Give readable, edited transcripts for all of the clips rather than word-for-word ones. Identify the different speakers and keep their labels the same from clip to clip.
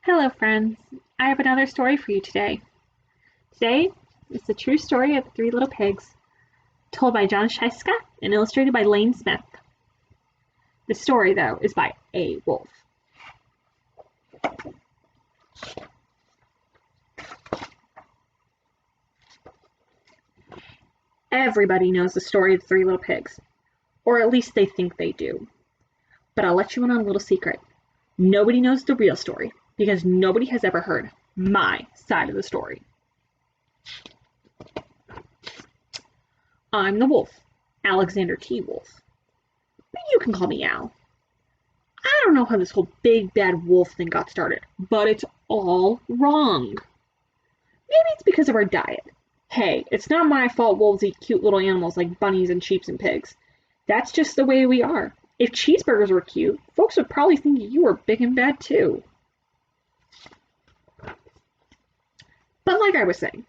Speaker 1: Hello, friends. I have another story for you today. Today is the true story of the three little pigs, told by Scieszka and illustrated by Lane Smith. The story, though, is by a wolf. Everybody knows the story of the three little pigs, or at least they think they do. But I'll let you in on a little secret. Nobody knows the real story, because nobody has ever heard my side of the story. I'm the wolf, Alexander T. Wolf. But you can call me Al. I don't know how this whole big bad wolf thing got started, but it's all wrong. Maybe it's because of our diet. Hey, it's not my fault wolves eat cute little animals like bunnies and sheep and pigs. That's just the way we are. If cheeseburgers were cute, folks would probably think you were big and bad too. But like I was saying,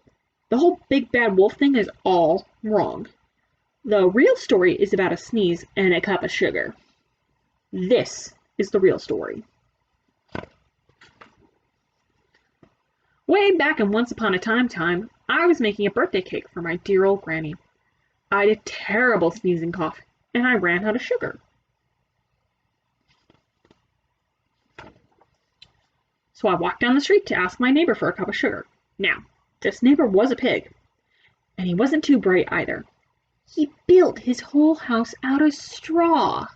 Speaker 1: the whole big bad wolf thing is all wrong. The real story is about a sneeze and a cup of sugar. This is the real story. Way back in Once Upon a Time, I was making a birthday cake for my dear old granny. I had a terrible sneezing cough, and I ran out of sugar. So I walked down the street to ask my neighbor for a cup of sugar. Now, this neighbor was a pig, and he wasn't too bright either. He built his whole house out of straw.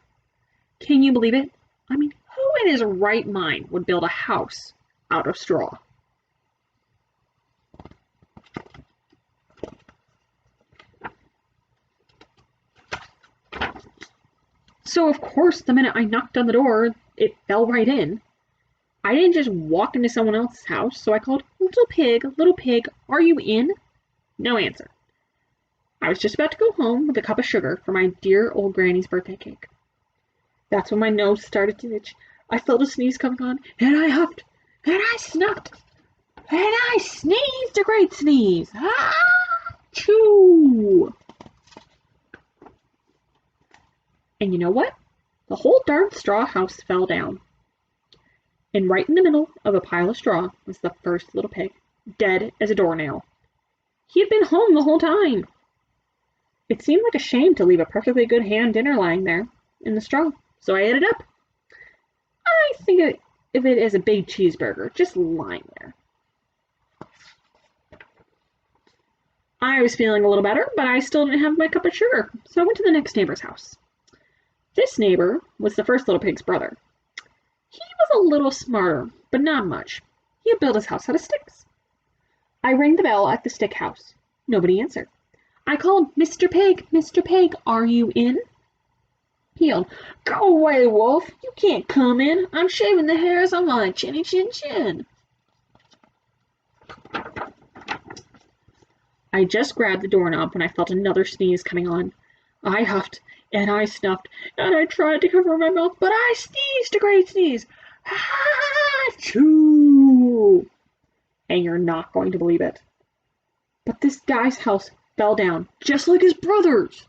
Speaker 1: Can you believe it? I mean, who in his right mind would build a house out of straw? So of course, the minute I knocked on the door, it fell right in. I didn't just walk into someone else's house, so I called, little pig, are you in? No answer. I was just about to go home with a cup of sugar for my dear old granny's birthday cake. That's when my nose started to itch. I felt a sneeze coming on, and I huffed, and I snuffed, and I sneezed a great sneeze. Ah! Choo! And you know what? The whole darn straw house fell down. And right in the middle of a pile of straw was the first little pig, dead as a doornail. He had been home the whole time. It seemed like a shame to leave a perfectly good hand dinner lying there in the straw, so I ate it up. I think of it as a big cheeseburger, just lying there. I was feeling a little better, but I still didn't have my cup of sugar, so I went to the next neighbor's house. This neighbor was the first little pig's brother. He was a little smarter, but not much. He had built his house out of sticks. I rang the bell at the stick house. Nobody answered. I called, Mr. Pig, are you in? He yelled, go away, wolf. You can't come in. I'm shaving the hairs on my chinny chin chin. I just grabbed the doorknob when I felt another sneeze coming on. I huffed, and I snuffed, and I tried to cover my mouth, but I sneezed a great sneeze. Achoo! And you're not going to believe it. But this guy's house fell down, just like his brother's.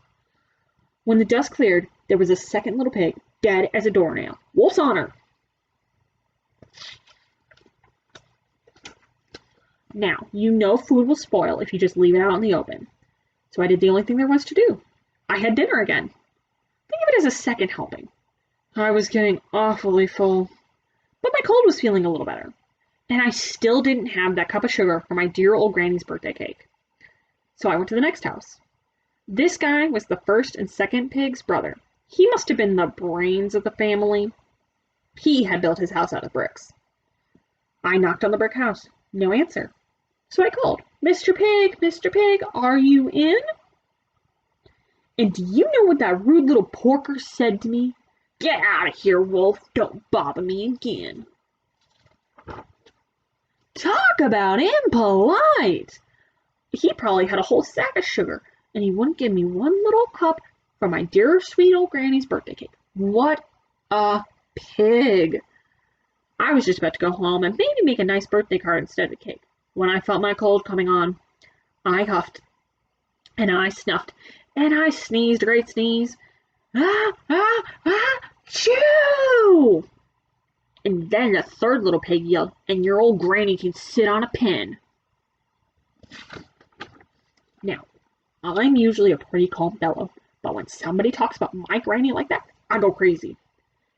Speaker 1: When the dust cleared, there was a second little pig, dead as a doornail. Wolf's honor. Now, you know food will spoil if you just leave it out in the open. So I did the only thing there was to do. I had dinner again. Think of it as a second helping. I was getting awfully full, but my cold was feeling a little better. And I still didn't have that cup of sugar for my dear old granny's birthday cake. So I went to the next house. This guy was the first and second pig's brother. He must have been the brains of the family. He had built his house out of bricks. I knocked on the brick house. No answer. So I called, Mr. Pig, are you in? And do you know what that rude little porker said to me? Get out of here, wolf. Don't bother me again. Talk about impolite. He probably had a whole sack of sugar, and he wouldn't give me one little cup for my dear sweet old granny's birthday cake. What a pig. I was just about to go home and maybe make a nice birthday card instead of the cake when I felt my cold coming on. I huffed, and I snuffed, and I sneezed a great sneeze. Chew! And then the third little pig yelled, and your old granny can sit on a pin. Now, I'm usually a pretty calm fellow, but when somebody talks about my granny like that, I go crazy.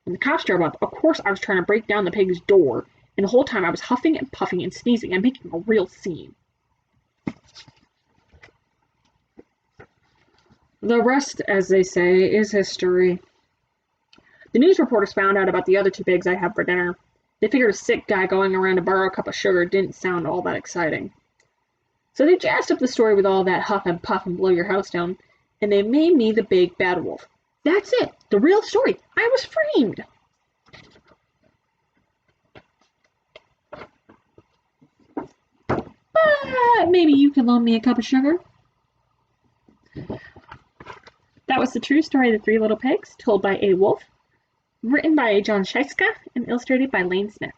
Speaker 1: When the cops drove up, of course I was trying to break down the pig's door, and the whole time I was huffing and puffing and sneezing and making a real scene. The rest, as they say, is history. The news reporters found out about the other two pigs I had for dinner. They figured a sick guy going around to borrow a cup of sugar didn't sound all that exciting. So they jazzed up the story with all that huff and puff and blow your house down, and they made me the big bad wolf. That's it, the real story. I was framed. But maybe you can loan me a cup of sugar. That was the true story of the Three Little Pigs, told by A. Wolf, written by John Scieszka, and illustrated by Lane Smith.